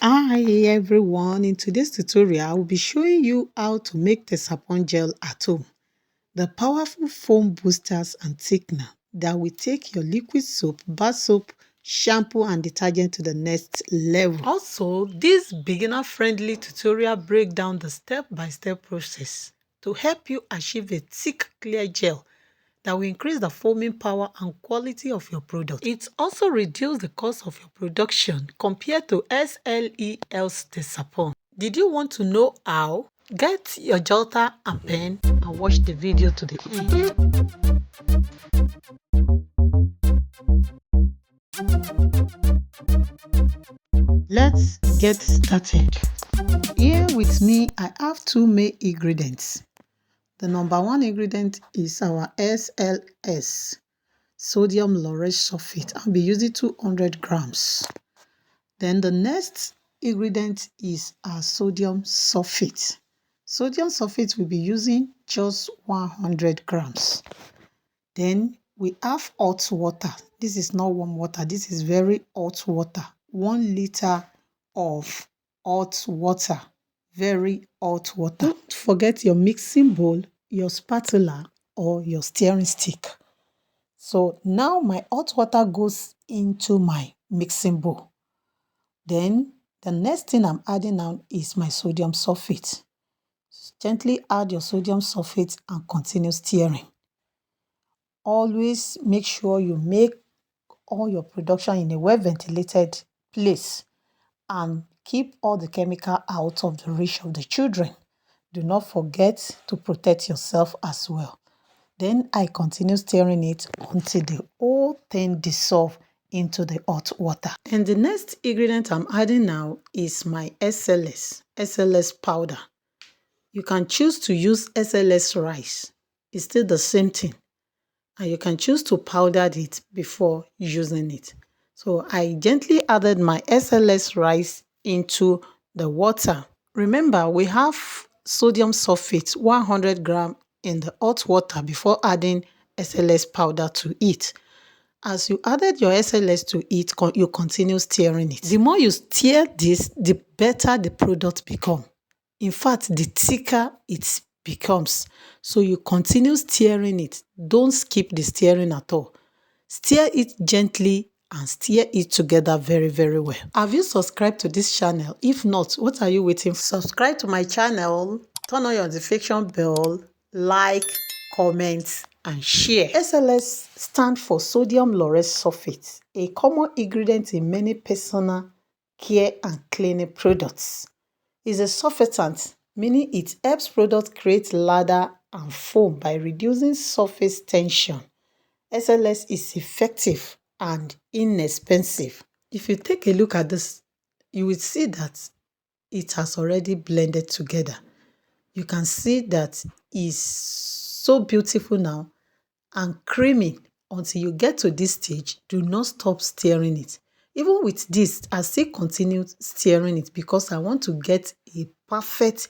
Hi everyone, in today's tutorial I will be showing you how to make Texapon gel at home. The powerful foam boosters and thickener that will take your liquid soap, bar soap, shampoo and detergent to the next level. Also, this beginner-friendly tutorial breaks down the step-by-step process to help you achieve a thick, clear gel that will increase the foaming power and quality of your product. It also reduces the cost of your production compared to SLES Texapon. Did you want to know how? Get your jotter and pen and watch the video to the end. Let's get started. Here with me, I have two main ingredients. The number one ingredient is our SLS, sodium lauryl sulfate. I'll be using 200 grams. Then the next ingredient is our sodium sulfate. Sodium sulfate will be using just 100 grams. Then we have hot water. This is not warm water. This is very hot water. 1 liter of hot water. Very hot water. Don't forget your mixing bowl, your spatula, or your stirring stick. So now my hot water goes into my mixing bowl. Then the next thing I'm adding now is my sodium sulfate. Gently add your sodium sulfate and continue stirring. Always make sure you make all your production in a well-ventilated place and keep all the chemical out of the reach of the children. Do not forget to protect yourself as well. Then I continue stirring it until the whole thing dissolves into the hot water. And the next ingredient I'm adding now is my SLS powder. You can choose to use SLS rice. It's still the same thing. And you can choose to powder it before using it. So I gently added my SLS rice into the water. Remember, we have sodium sulfate 100 grams in the hot water before adding SLS powder to it. As you added your SLS to it, you continue stirring it. The more you stir this, the better the product becomes. In fact, the thicker it becomes. So you continue stirring it. Don't skip the stirring at all. Stir it gently and stir it together very, very well. Have you subscribed to this channel? If not, what are you waiting for? Subscribe to my channel, turn on your notification bell, like, comment, and share. SLS stands for sodium lauryl sulfate, a common ingredient in many personal care and cleaning products. It's a surfactant, meaning it helps products create lather and foam by reducing surface tension. SLS is effective and inexpensive. If you take a look at this, you will see that it has already blended together. You can see that it's so beautiful now and creamy. Until you get to this stage, do not stop stirring it. Even with this, I still continue stirring it because I want to get a perfect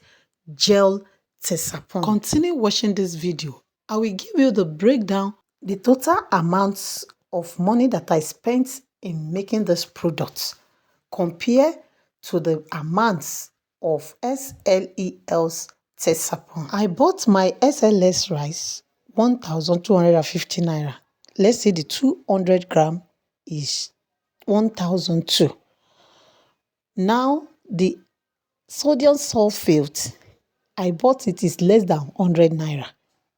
gel Texapon. Continue watching this video. I will give you the breakdown, the total amounts of money that I spent in making this product compared to the amounts of SLES Texapon. I bought my SLS rice 1,250 naira. Let's say the 200 gram is 1,002. Now the sodium sulfate, I bought it is less than 100 naira.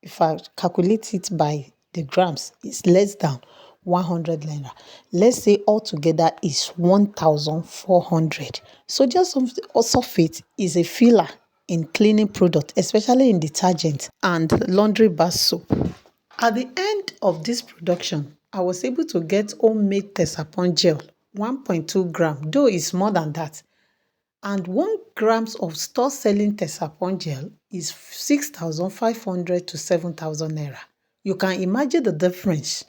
If I calculate it by the grams, it's less than 100 naira. Let's say altogether is 1,400. Sodium sulfate is a filler in cleaning product, especially in detergent and laundry bar soap. At the end of this production, I was able to get homemade Texapon gel, 1.2 gram, though it's more than that. And 1 grams of store-selling Texapon gel is 6,500 to 7,000 naira. You can imagine the difference,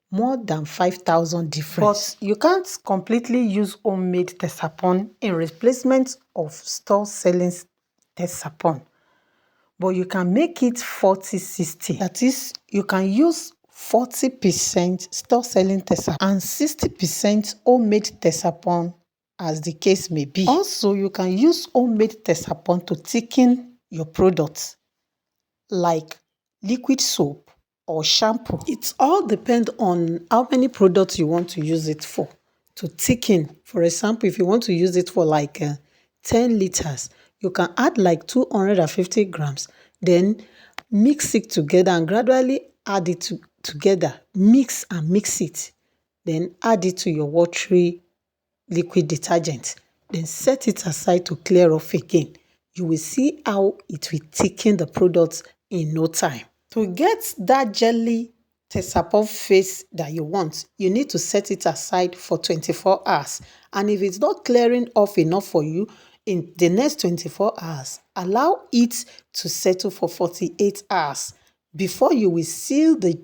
more than 5,000 difference. But you can't completely use homemade Texapon in replacement of store-selling Texapon. But you can make it 40-60. That is, you can use 40% store-selling Texapon and 60% homemade Texapon as the case may be. Also, you can use homemade Texapon to thicken your products like liquid soap or shampoo. It all depends on how many products you want to use it for to thicken. For example, if you want to use it for like 10 liters, you can add like 250 grams, then mix it together and gradually add it together. Mix and mix it. Then add it to your watery liquid detergent. Then set it aside to clear off again. You will see how it will thicken the products in no time. To get that jelly Texapon face that you want, you need to set it aside for 24 hours. And if it's not clearing off enough for you, in the next 24 hours, allow it to settle for 48 hours before you will seal the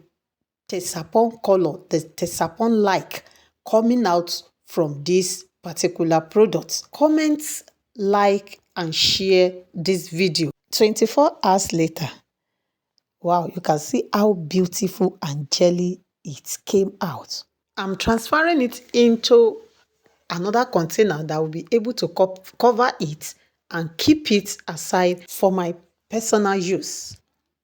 Texapon color, the Texapon like coming out from this particular product. Comment, like, and share this video. 24 hours later, wow, you can see how beautiful and jelly it came out. I'm transferring it into another container that will be able to cover it and keep it aside for my personal use.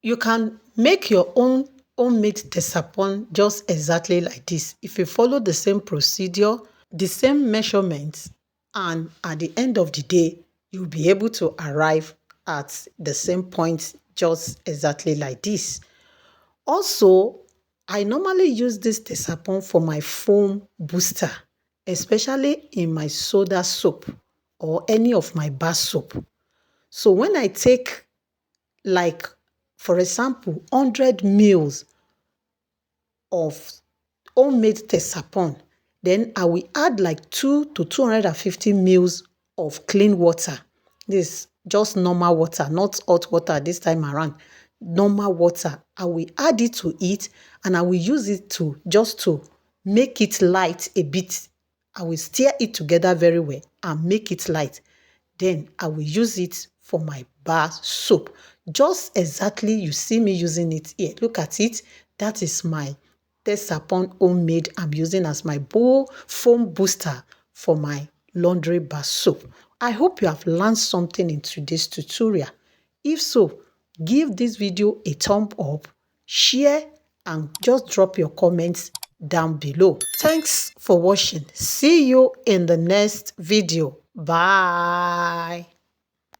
You can make your own homemade Texapon just exactly like this. If you follow the same procedure, the same measurements, and at the end of the day, you'll be able to arrive at the same point just exactly like this. Also, I normally use this Texapon for my foam booster, especially in my soda soap or any of my bar soap. So when I take, like, for example, 100 mils of homemade Texapon, then I will add like 2 to 250 mils of clean water. This just normal water, not hot water this time around. Normal water. I will add it to it and I will use it to just to make it light a bit. I will stir it together very well and make it light. Then I will use it for my bar soap. Just exactly you see me using it here. Look at it. That is my Texapon homemade I'm using as my bowl foam booster for my laundry bar soap. I hope you have learned something in today's tutorial. If so, give this video a thumb up, share, and just drop your comments down below. Thanks for watching. See you in the next video. Bye.